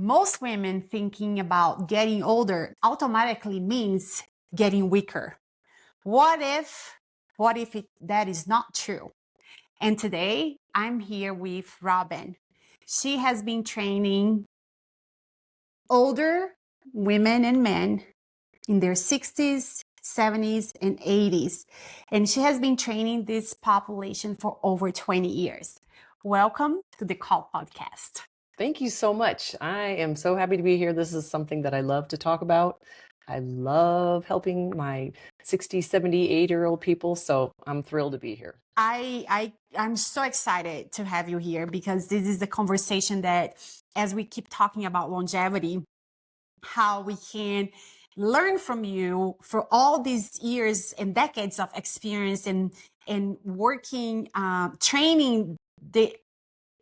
most women thinking about getting older automatically means getting weaker. What if that is not true? And today I'm here with Robyn. She has been training older women and men in their 60s, 70s, and 80s. And she has been training this population for over 20 years. Welcome to the Call Podcast. Thank you so much. I am so happy to be here. This is something that I love to talk about. I love helping my 60, 70, 80-year-old people. So I'm thrilled to be here. I'm so excited to have you here because this is the conversation that, as we keep talking about longevity, how we can learn from you for all these years and decades of experience and working, training the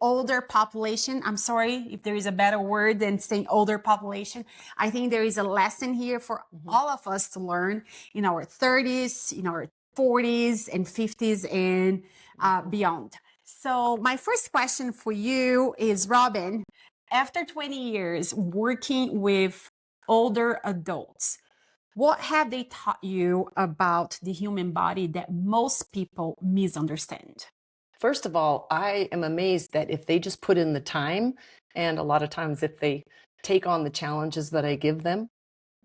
older population. I'm sorry if there is a better word than saying older population. I think there is a lesson here for all of us to learn in our 30s, in our 40s and 50s and beyond. So my first question for you is, Robyn, after 20 years working with older adults, what have they taught you about the human body that most people misunderstand? First of all, I am amazed that if they just put in the time, and a lot of times if they take on the challenges that I give them,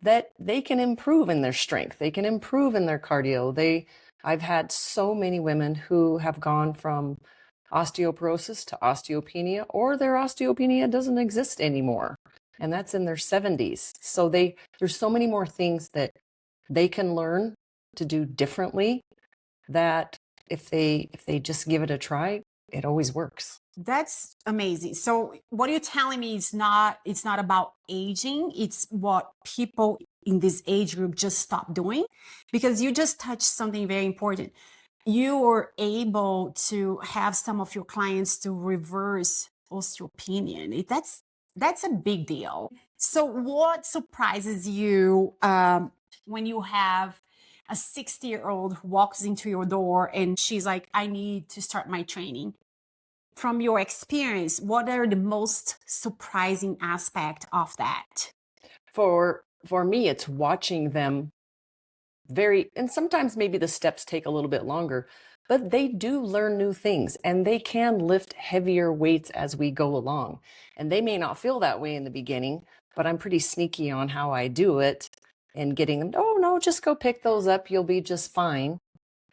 that they can improve in their strength. They can improve in their cardio. I've had so many women who have gone from osteoporosis to osteopenia, or their osteopenia doesn't exist anymore. And that's in their 70s. So there's so many more things that they can learn to do differently that if they just give it a try, it always works. That's amazing. So what you're telling me is it's not about aging. It's what people in this age group just stop doing, because you just touched something very important. You were able to have some of your clients to reverse osteopenia. That's a big deal. So what surprises you when you have a 60-year-old who walks into your door and she's like, I need to start my training? From your experience, what are the most surprising aspect of that? For me, it's watching them and sometimes maybe the steps take a little bit longer, but they do learn new things and they can lift heavier weights as we go along. And they may not feel that way in the beginning, but I'm pretty sneaky on how I do it and getting them, oh no, just go pick those up. You'll be just fine.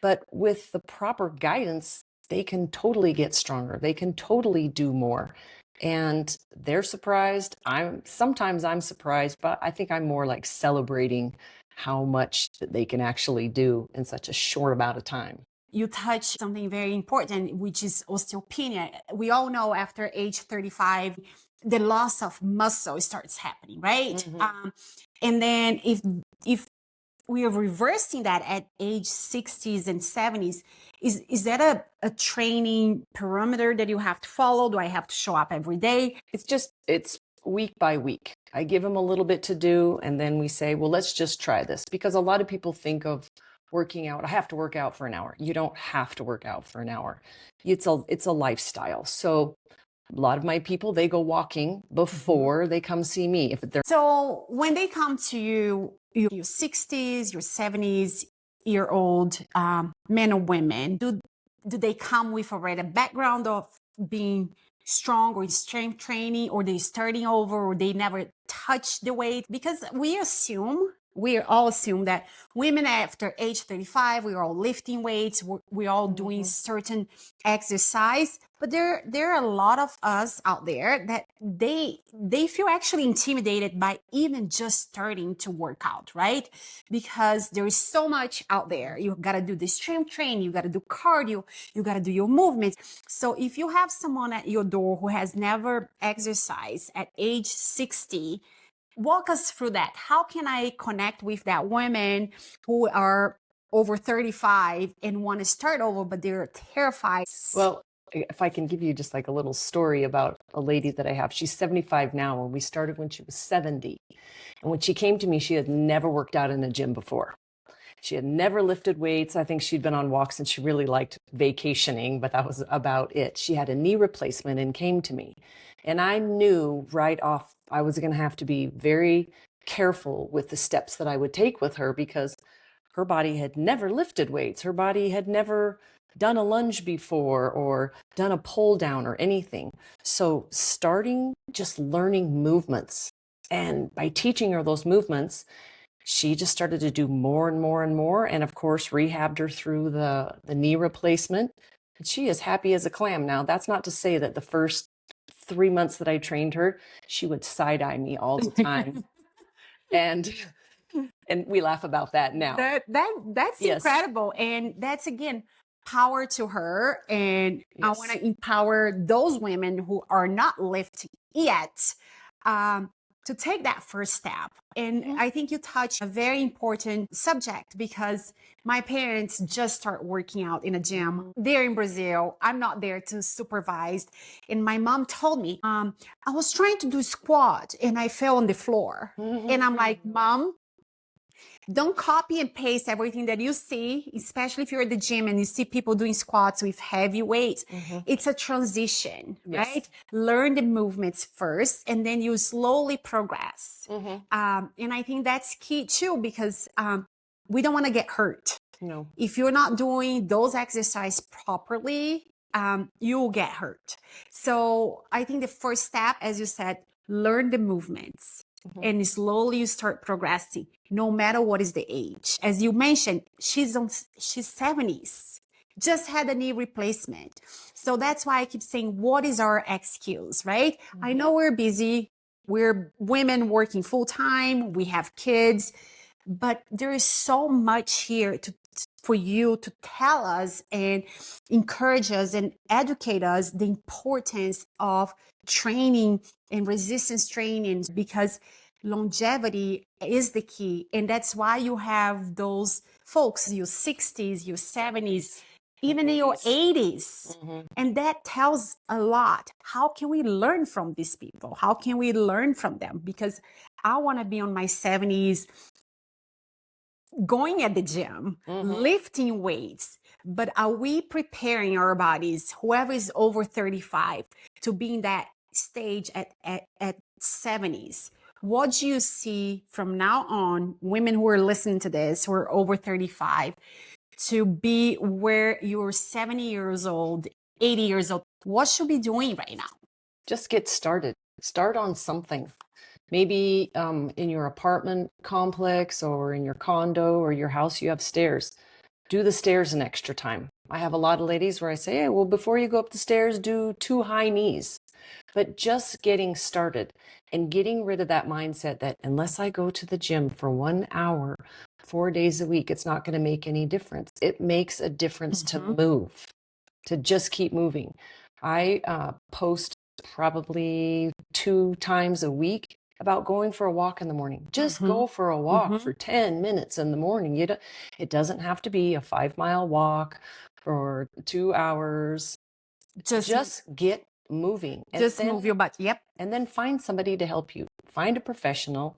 But with the proper guidance, they can totally get stronger. They can totally do more. And they're surprised. Sometimes I'm surprised, but I think I'm more like celebrating how much that they can actually do in such a short amount of time. You touched something very important, which is osteopenia. We all know after age 35, the loss of muscle starts happening, right? Mm-hmm. And then if we are reversing that at age 60s and 70s, is that a training parameter that you have to follow? Do I have to show up every day? It's week by week. I give them a little bit to do, and then we say, well, let's just try this. Because a lot of people think of working out, I have to work out for an hour. You don't have to work out for an hour. It's a lifestyle. So a lot of my people, they go walking before they come see me. So when they come to you, your 60s, your 70s year old men or women, do they come with already a background of being strong or strength training, or they starting over, or they never touch the weight? Because we all assume that women after age 35, we're all lifting weights, we're all doing certain exercise. But there are a lot of us out there that they feel actually intimidated by even just starting to work out, right? Because there is so much out there. You got to do the strength training, you got to do cardio, you got to do your movements. So if you have someone at your door who has never exercised at age 60, walk us through that. How can I connect with that women who are over 35 and want to start over, but they're terrified? Well, if I can give you just like a little story about a lady that I have. She's 75 now, and we started when she was 70. And when she came to me, she had never worked out in a gym before. She had never lifted weights. I think she'd been on walks and she really liked vacationing, but that was about it. She had a knee replacement and came to me. And I knew right off I was going to have to be very careful with the steps that I would take with her because her body had never lifted weights. Her body had never done a lunge before or done a pull down or anything. So starting just learning movements, and by teaching her those movements, she just started to do more and more and more. And of course, rehabbed her through the knee replacement. And she is happy as a clam. Now, that's not to say that the first 3 months that I trained her, she would side eye me all the time. and we laugh about that now. That's Yes. incredible. And that's again power to her. And I Yes. want to empower those women who are not lifting yet. To take that first step. And I think you touched a very important subject because my parents just start working out in a gym. They're in Brazil. I'm not there to supervise. And my mom told me, I was trying to do squat and I fell on the floor. And I'm like, Mom, don't copy and paste everything that you see, especially if you're at the gym and you see people doing squats with heavy weights. It's a transition, Yes. right? Learn the movements first, and then you slowly progress. And I think that's key too, because we don't want to get hurt. No. If you're not doing those exercises properly, you'll get hurt. So I think the first step, as you said, learn the movements. And slowly you start progressing, no matter what is the age. As you mentioned, she's 70s, just had a knee replacement. So that's why I keep saying, what is our excuse, right? I know we're busy. We're women working full time. We have kids, but there is so much here for you to tell us and encourage us and educate us the importance of training and resistance training, because longevity is the key. And that's why you have those folks, your 60s, your 70s, even in your 80s. And that tells a lot. How can we learn from these people? How can we learn from them? Because I want to be on my 70s going at the gym, lifting weights, but are we preparing our bodies, whoever is over 35, to be in that stage at 70s? What do you see from now on, women who are listening to this, who are over 35, to be where you're 70 years old, 80 years old? What should we be doing right now? Just get started. Start on something. Maybe in your apartment complex or in your condo or your house, you have stairs. Do the stairs an extra time. I have a lot of ladies where I say, hey, well, before you go up the stairs, do 2 high knees. But just getting started and getting rid of that mindset that unless I go to the gym for 1 hour, 4 days a week, it's not going to make any difference. It makes a difference to move, to just keep moving. I post probably 2 times a week about going for a walk in the morning. Just go for a walk for 10 minutes in the morning. It doesn't have to be a 5-mile walk for 2 hours. Just get moving. Just move your butt. Yep. And then find somebody to help you. Find a professional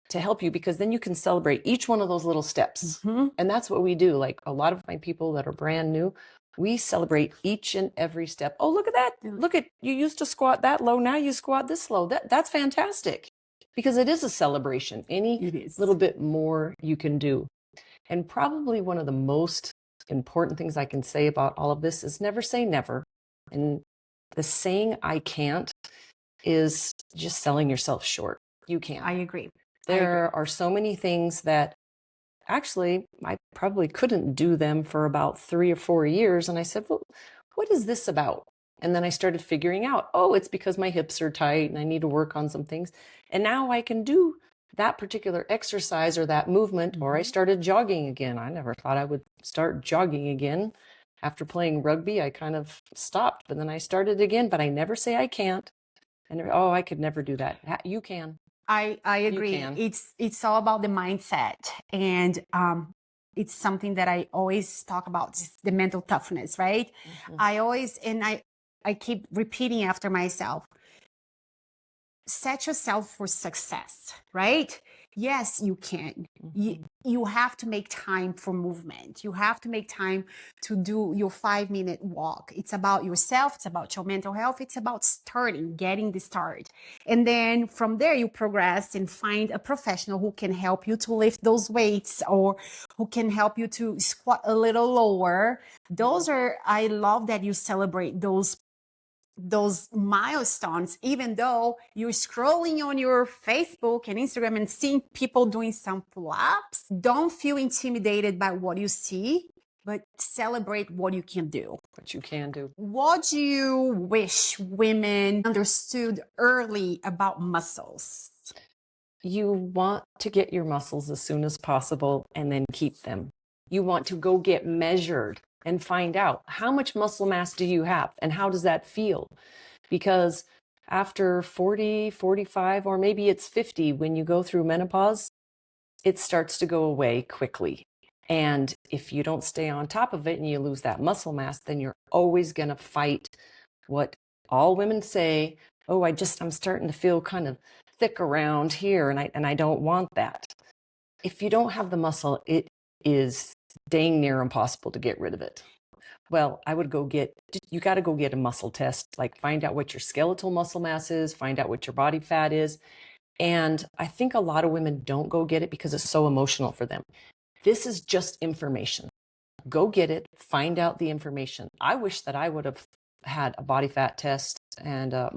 to help you, because then you can celebrate each one of those little steps. And that's what we do. Like a lot of my people that are brand new, we celebrate each and every step. Oh, look at that. Look at, you used to squat that low. Now you squat this low. That's fantastic, because it is a celebration. Any little bit more you can do. And probably one of the most important things I can say about all of this is never say never. And the saying I can't is just selling yourself short. You can't. I agree. There are so many things that actually I probably couldn't do them for about 3 or 4 years. And I said, well, what is this about? And then I started figuring out, oh, it's because my hips are tight and I need to work on some things. And now I can do that particular exercise or that movement, or I started jogging again. I never thought I would start jogging again. After playing rugby, I kind of stopped, but then I started again, but I never say I can't. And oh, I could never do that. You can. I agree. It's all about the mindset. And it's something that I always talk about, just the mental toughness, right? I keep repeating after myself, set yourself for success, right? Yes, you can. You have to make time for movement. You have to make time to do your 5-minute walk. It's about yourself. It's about your mental health. It's about getting the start. And then from there, you progress and find a professional who can help you to lift those weights or who can help you to squat a little lower. I love that you celebrate those milestones, even though you're scrolling on your Facebook and Instagram and seeing people doing some pull-ups. Don't feel intimidated by what you see, but celebrate what you can do. What you can do. What do you wish women understood early about muscles? You want to get your muscles as soon as possible and then keep them. You want to go get measured and find out how much muscle mass do you have and how does that feel? Because after 40, 45, or maybe it's 50, when you go through menopause, it starts to go away quickly. And if you don't stay on top of it and you lose that muscle mass, then you're always going to fight what all women say. Oh, I'm starting to feel kind of thick around here and I don't want that. If you don't have the muscle, it is dang near impossible to get rid of it. Well, you got to go get a muscle test, like find out what your skeletal muscle mass is, find out what your body fat is. And I think a lot of women don't go get it because it's so emotional for them. This is just information. Go get it, find out the information. I wish that I would have had a body fat test and a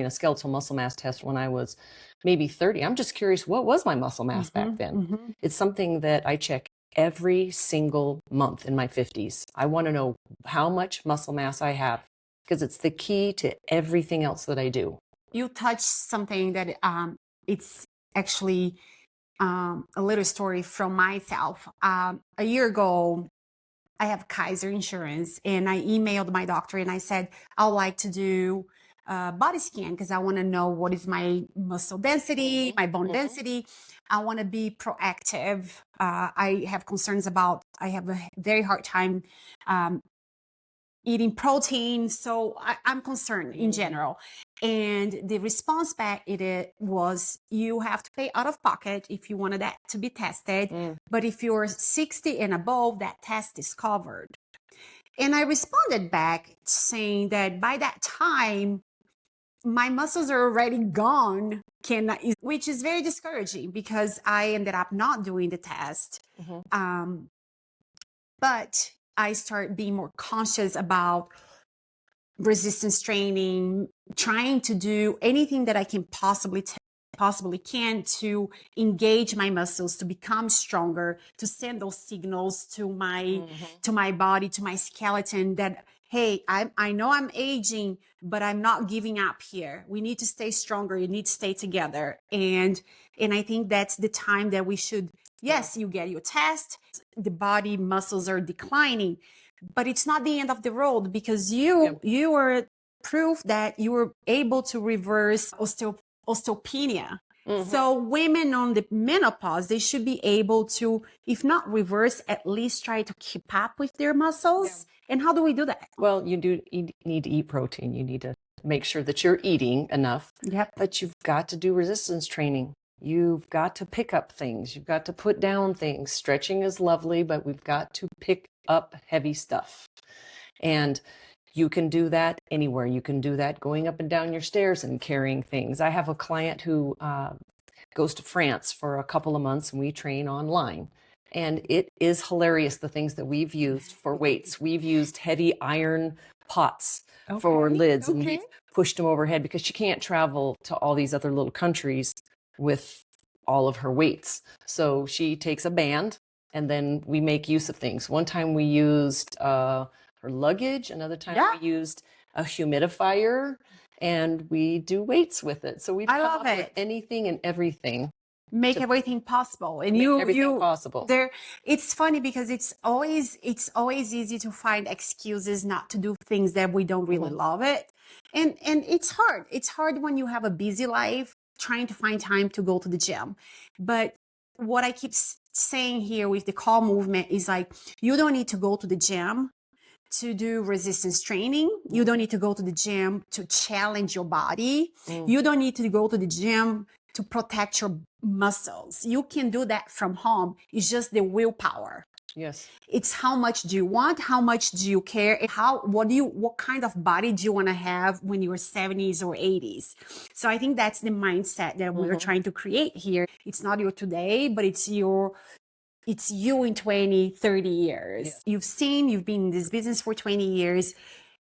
skeletal muscle mass test when I was maybe 30. I'm just curious, what was my muscle mass back then? It's something that I check every single month in my 50s. I want to know how much muscle mass I have because it's the key to everything else that I do. You touched something that it's actually a little story from myself. A year ago, I have Kaiser insurance and I emailed my doctor and I said, I would like to do a body scan because I want to know what is my muscle density, my bone density. I want to be proactive. I have concerns I have a very hard time eating protein. So I'm concerned in general. And the response back was you have to pay out of pocket if you wanted that to be tested. But if you're 60 and above, that test is covered. And I responded back saying that by that time, my muscles are already gone, which is very discouraging because I ended up not doing the test. But I start being more conscious about resistance training, trying to do anything that I can possibly can to engage my muscles, to become stronger, to send those signals to my body, to my skeleton that, hey, I know I'm aging, but I'm not giving up here. We need to stay stronger. You need to stay together. And I think that's the time that we should, yes, you get your test, the body muscles are declining, but it's not the end of the road because you are proof that you were able to reverse osteopenia. So women on the menopause, they should be able to, if not reverse, at least try to keep up with their muscles. And how do we do that? Well, you need to eat protein. You need to make sure that you're eating enough. But you've got to do resistance training. You've got to pick up things. You've got to put down things. Stretching is lovely, but we've got to pick up heavy stuff. And you can do that anywhere. You can do that going up and down your stairs and carrying things. I have a client who goes to France for a couple of months and we train online. And it is hilarious, the things that we've used for weights. We've used heavy iron pots for lids and we've pushed them overhead because she can't travel to all these other little countries with all of her weights. So she takes a band and then we make use of things. One time we used her luggage. Another time we used a humidifier and we do weights with it. So we've come up with anything and everything. Make everything possible. And possible. It's funny because it's always easy to find excuses not to do things that we don't really love it. And it's hard. It's hard when you have a busy life trying to find time to go to the gym. But what I keep saying here with the call movement is like, you don't need to go to the gym to do resistance training. You don't need to go to the gym to challenge your body. You don't need to go to the gym to protect your muscles. You can do that from home. It's just the willpower. Yes. It's how much do you want? How much do you care? And what kind of body do you want to have when you're 70s or 80s? So I think that's the mindset that we're trying to create here. It's not your today, but it's you in 20, 30 years. Yeah. You've been in this business for 20 years.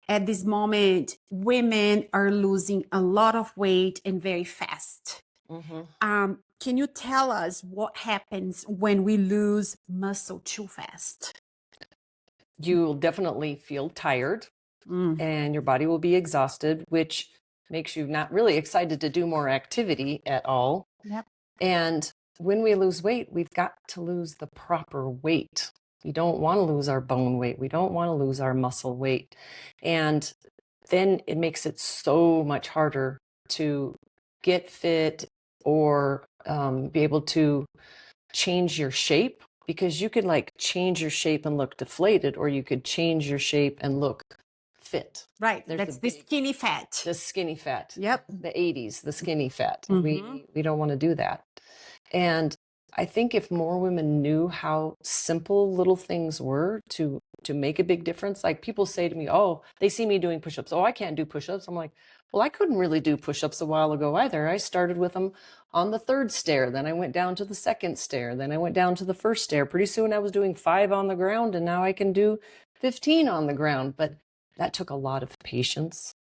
At this moment, women are losing a lot of weight and very fast. Can you tell us what happens when we lose muscle too fast? You'll definitely feel tired and your body will be exhausted, which makes you not really excited to do more activity at all. Yep. And when we lose weight, we've got to lose the proper weight. We don't want to lose our bone weight. We don't want to lose our muscle weight. And then it makes it so much harder to get fit or be able to change your shape, because you could like change your shape and look deflated, or you could change your shape and look fit. Right. That's the skinny fat. The skinny fat. Yep. The 80s, the skinny fat. We don't want to do that. And I think if more women knew how simple little things were to make a big difference, like people say to me, oh, they see me doing push-ups. Oh, I can't do push-ups. I'm like, well, I couldn't really do push-ups a while ago either. I started with them on the 3rd stair. Then I went down to the 2nd stair. Then I went down to the 1st stair. Pretty soon I was doing 5 on the ground, and now I can do 15 on the ground. But that took a lot of patience.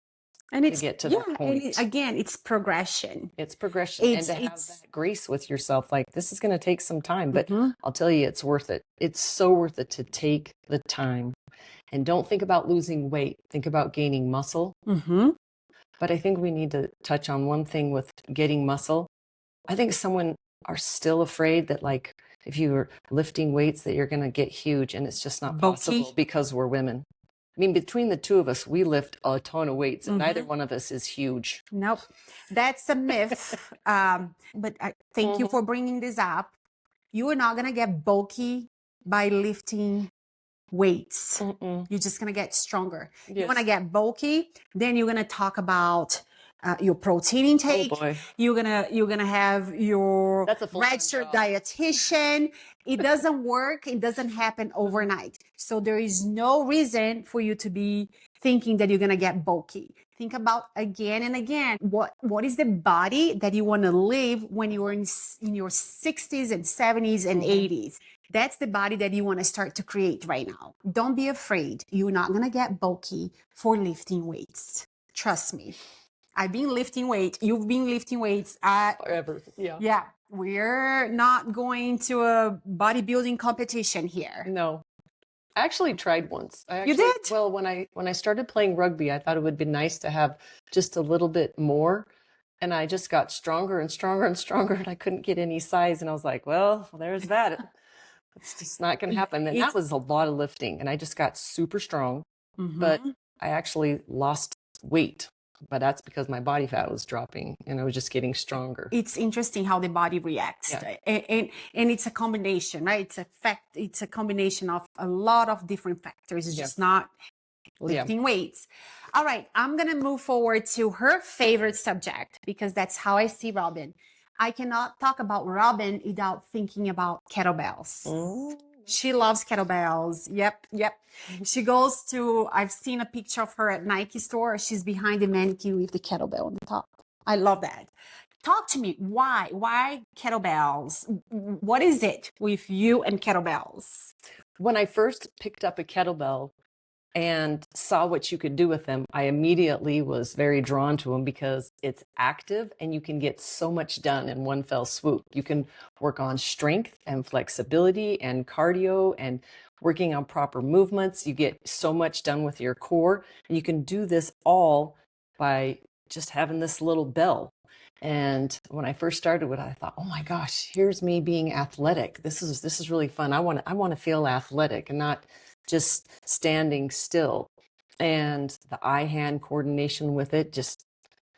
And to get to that point. And again, it's progression. It's progression. And to have that grace with yourself, like, this is going to take some time, but I'll tell you, it's worth it. It's so worth it to take the time. And don't think about losing weight. Think about gaining muscle. But I think we need to touch on one thing with getting muscle. I think someone are still afraid that, like, if you're lifting weights, that you're going to get huge, and it's just not possible because we're women. I mean, between the two of us, we lift a ton of weights, and neither one of us is huge. Nope. That's a myth. But thank you for bringing this up. You are not going to get bulky by lifting weights. You're just going to get stronger. Yes. You want to get bulky, then you're going to talk about your protein intake. Oh boy. You're gonna have your registered dietitian. It doesn't work. It doesn't happen overnight. So there is no reason for you to be thinking that you're gonna get bulky. Think about again and again, what is the body that you want to live when you are in your 60s and 70s and 80s? That's the body that you want to start to create right now. Don't be afraid. You're not gonna get bulky for lifting weights. Trust me. I've been lifting weight. You've been lifting weights. Forever. Yeah. Yeah. We're not going to a bodybuilding competition here. No. I actually tried once. You did? Well, when I started playing rugby, I thought it would be nice to have just a little bit more. And I just got stronger and stronger and stronger, and I couldn't get any size. And I was like, well, there's that. It's just not going to happen. And that was a lot of lifting. And I just got super strong. But I actually lost weight. But that's because my body fat was dropping and I was just getting stronger. It's interesting how the body reacts. Yeah. And it's a combination, right? It's a combination of a lot of different factors. It's just not lifting weights. All right. I'm going to move forward to her favorite subject, because that's how I see Robyn. I cannot talk about Robyn without thinking about kettlebells. She loves kettlebells. Yep. She goes to, I've seen a picture of her at Nike store. She's behind the mannequin with the kettlebell on the top. I love that. Talk to me. Why kettlebells? What is it with you and kettlebells? When I first picked up a kettlebell and saw what you could do with them, I immediately was very drawn to them because it's active and you can get so much done in one fell swoop. You can work on strength and flexibility and cardio and working on proper movements. You get so much done with your core, and you can do this all by just having this little bell. And when I first started with it, I thought, oh my gosh, here's me being athletic. This is really fun. I want to feel athletic and not just standing still. And the eye-hand coordination with it,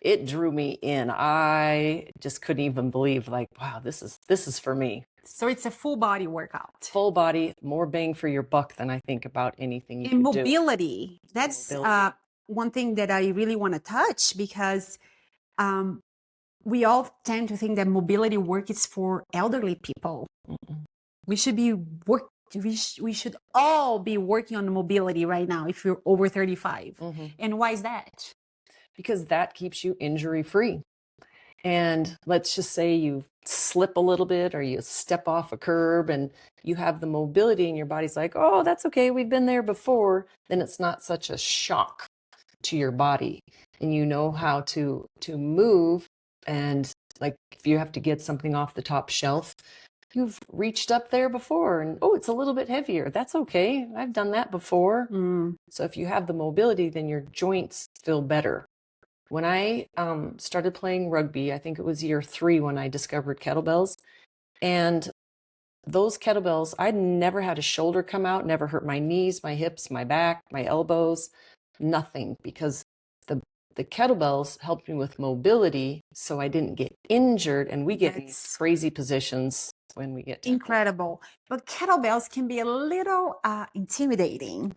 it drew me in. I just couldn't even believe, like, wow, this is for me. So it's a full body workout. Full body, more bang for your buck than I think about anything you can do. And mobility. That's one thing that I really want to touch, because we all tend to think that mobility work is for elderly people. Mm-mm. We should be we should all be working on mobility right now if you're over 35. Mm-hmm. And why is that? Because that keeps you injury free. And let's just say you slip a little bit or you step off a curb and you have the mobility and your body's like, oh, that's okay, we've been there before. Then it's not such a shock to your body, and you know how to move. And like if you have to get something off the top shelf, you've reached up there before and oh, it's a little bit heavier. That's okay. I've done that before. So if you have the mobility, then your joints feel better. When I started playing rugby, I think it was year 3 when I discovered kettlebells. And those kettlebells, I'd never had a shoulder come out, never hurt my knees, my hips, my back, my elbows, nothing, because the kettlebells helped me with mobility so I didn't get injured. And we get in crazy positions when we get incredible. But kettlebells can be a little intimidating.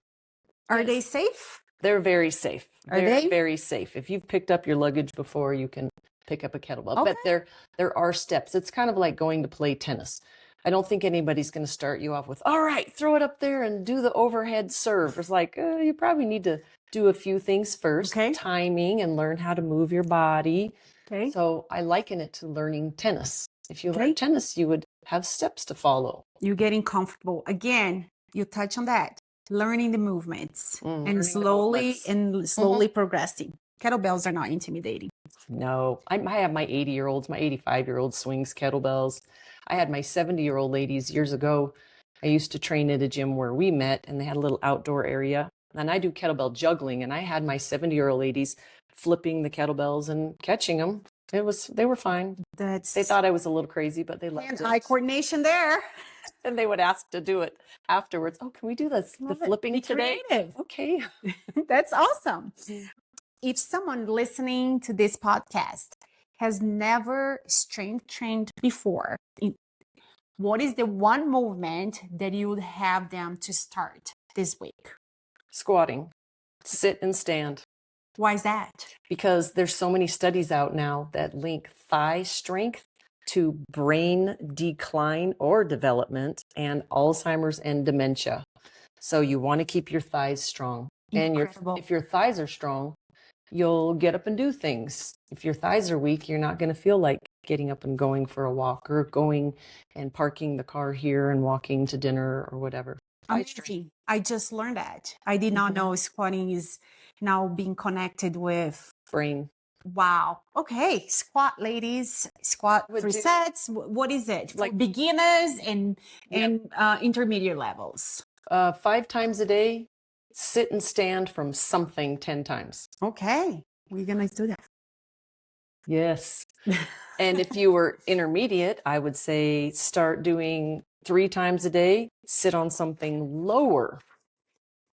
Are they safe? They're very safe. Are they? Very safe. If you've picked up your luggage before, you can pick up a kettlebell. Okay. But there are steps. It's kind of like going to play tennis. I don't think anybody's going to start you off with, all right, throw it up there and do the overhead serve. It's like, you probably need to do a few things first, timing and learn how to move your body. Okay. So I liken it to learning tennis. If you learn tennis, you would have steps to follow. You're getting comfortable. Again, you touch on that. Learning the movements and slowly progressing. Kettlebells are not intimidating. No, I have my 80-year-olds, my 85-year-old swings kettlebells. I had my 70-year-old ladies years ago. I used to train at a gym where we met, and they had a little outdoor area. And I do kettlebell juggling, and I had my 70-year-old ladies flipping the kettlebells and catching them. They were fine. They thought I was a little crazy, but they loved it. Eye coordination there. And they would ask to do it afterwards. Oh, can we do this? The flipping today? Creative. Okay. That's awesome. If someone listening to this podcast has never strength trained before, what is the one movement that you would have them to start this week? Squatting. Sit and stand. Why is that? Because there's so many studies out now that link thigh strength to brain decline or development and Alzheimer's and dementia. So you want to keep your thighs strong. Incredible. And if your thighs are strong, you'll get up and do things. If your thighs are weak, you're not going to feel like getting up and going for a walk or going and parking the car here and walking to dinner or whatever. Amazing. I just learned that. I did not know squatting is now being connected with brain. Wow. Okay. Squat, ladies. Squat 3 sets. What is it? For like beginners and intermediate levels. 5 times a day. Sit and stand from something 10 times. Okay. We're going to do that. Yes. And if you were intermediate, I would say start doing 3 times a day, sit on something lower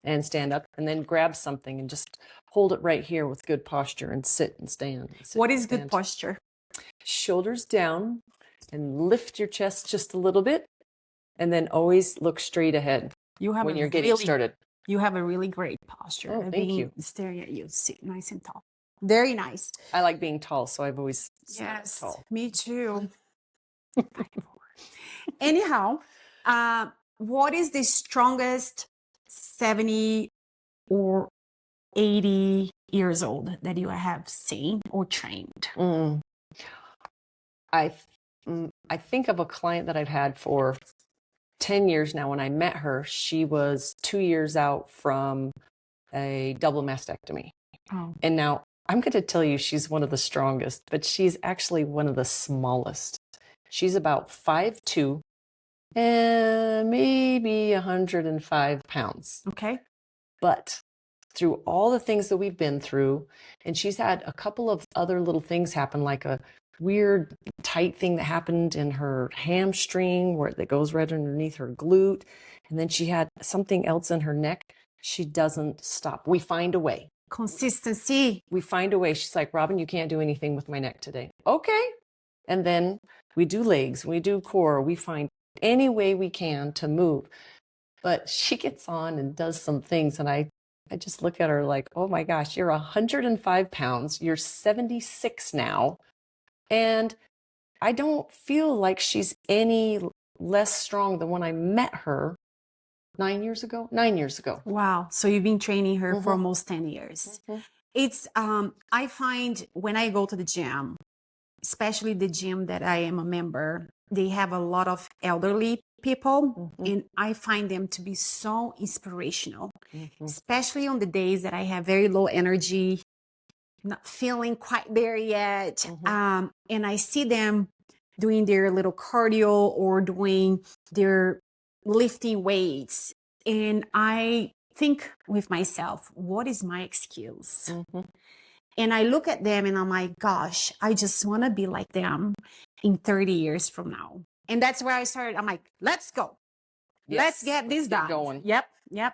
and stand up, and then grab something and just hold it right here with good posture and sit and stand. What is good posture? Shoulders down and lift your chest just a little bit, and then always look straight ahead when you're getting started. You have a really great posture. Oh, thank you. Staring at you, sit nice and tall. Very nice. I like being tall, so I've always tall. Me too. Anyhow, what is the strongest 70 or 80 years old that you have seen or trained? I think of a client that I've had for 10 years now. When I met her, she was 2 years out from a double mastectomy. Oh. And now I'm going to tell you she's one of the strongest, but she's actually one of the smallest. She's about 5'2" and maybe 105 pounds. Okay. But through all the things that we've been through, and she's had a couple of other little things happen, like a weird tight thing that happened in her hamstring that goes right underneath her glute. And then she had something else in her neck. She doesn't stop. We find a way. Consistency. We find a way. She's like, Robyn, you can't do anything with my neck today. Okay. And then we do legs, we do core, we find any way we can to move. But she gets on and does some things, and I just look at her like, oh my gosh, you're 105 pounds, you're 76 now. And I don't feel like she's any less strong than when I met her 9 years ago. 9 years ago. Wow. So you've been training her for almost 10 years. It's, I find when I go to the gym, especially the gym that I am a member, they have a lot of elderly people, and I find them to be so inspirational, especially on the days that I have very low energy, not feeling quite there yet. And I see them doing their little cardio or doing their lifting weights. And I think with myself, what is my excuse? And I look at them and I'm like, gosh, I just want to be like them in 30 years from now. And that's where I started. I'm like, let's go. Let's get this done. Going. Yep.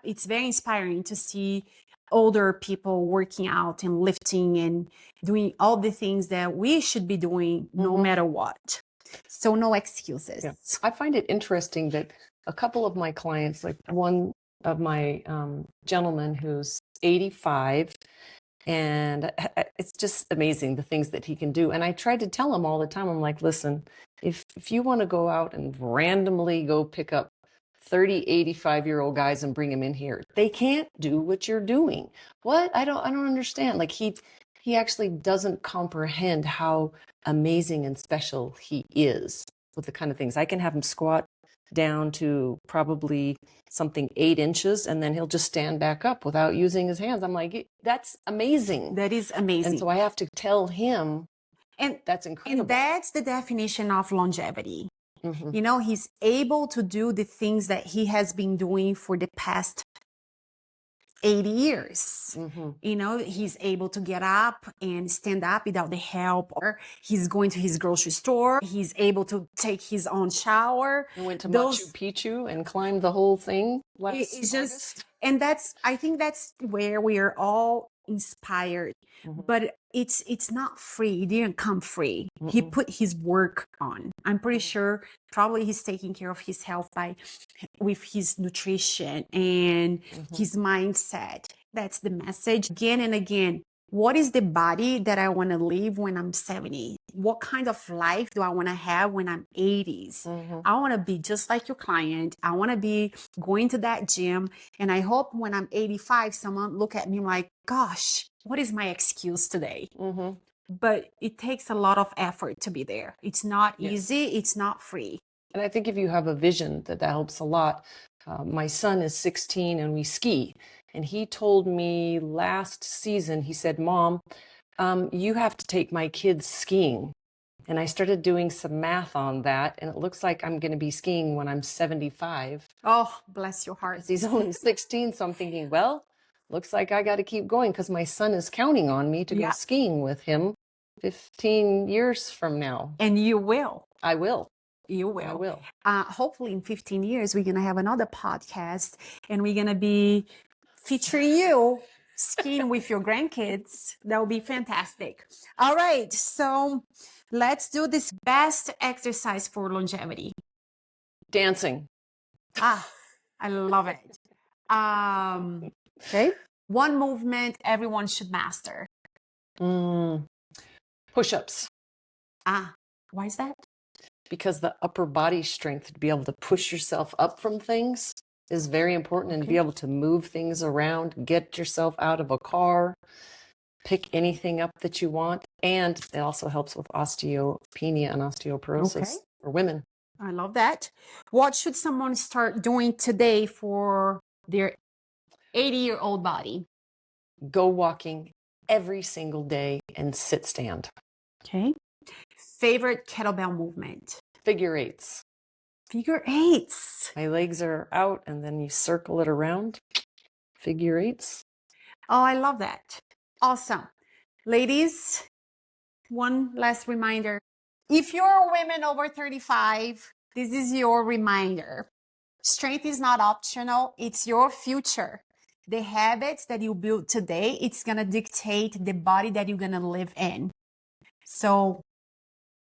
It's very inspiring to see older people working out and lifting and doing all the things that we should be doing no matter what. So no excuses. Yeah. I find it interesting that a couple of my clients, like one of my gentlemen who's 85, and it's just amazing the things that he can do. And I try to tell him all the time, I'm like, listen, if you want to go out and randomly go pick up 30 85-year-old guys and bring them in here, they can't do what you're doing. What? I don't understand. Like he actually doesn't comprehend how amazing and special he is with the kind of things. I can have him squat down to probably something 8 inches, and then he'll just stand back up without using his hands. I'm like, that's amazing. That is amazing. And so I have to tell him, and that's incredible. And that's the definition of longevity. You know, he's able to do the things that he has been doing for the past 80 years. You know, he's able to get up and stand up without the help, or he's going to his grocery store. He's able to take his own shower. I went to Machu Picchu and climbed the whole thing last August. And I think that's where we are all inspired, but it's not free. It didn't come free. He put his work on. I'm pretty sure probably he's taking care of his health with his nutrition and his mindset. That's the message again and again. What is the body that I want to live when I'm 70? What kind of life do I want to have when I'm 80s? I want to be just like your client. I want to be going to that gym. And I hope when I'm 85, someone look at me like, gosh, what is my excuse today? But it takes a lot of effort to be there. It's not easy. It's not free. And I think if you have a vision, that helps a lot. My son is 16 and we ski. And he told me last season, he said, Mom, you have to take my kids skiing. And I started doing some math on that. And it looks like I'm going to be skiing when I'm 75. Oh, bless your heart. He's only 16. So I'm thinking, well, looks like I got to keep going because my son is counting on me to go skiing with him 15 years from now. And you will. I will. You will. I will. Hopefully in 15 years, we're going to have another podcast and we're going to be featuring you skiing with your grandkids. That would be fantastic. All right. So let's do this best exercise for longevity. Dancing. I love it. Okay. One movement everyone should master. Push-ups. Why is that? Because the upper body strength to be able to push yourself up from things is very important, and be able to move things around, get yourself out of a car, pick anything up that you want. And it also helps with osteopenia and osteoporosis for women. I love that. What should someone start doing today for their 80-year-old body? Go walking every single day and sit stand. Okay. Favorite kettlebell movement? Figure eights. Figure eights. My legs are out and then you circle it around. Figure eights. Oh, I love that. Awesome. Ladies, one last reminder. If you're a woman over 35, this is your reminder. Strength is not optional. It's your future. The habits that you build today, it's going to dictate the body that you're going to live in. So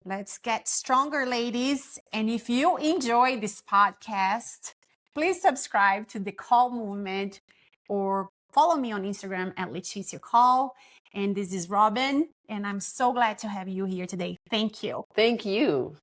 let's get stronger, ladies. And if you enjoy this podcast, please subscribe to the Call Movement or follow me on Instagram at Leticia Call. And this is Robyn, and I'm so glad to have you here today. Thank you. Thank you.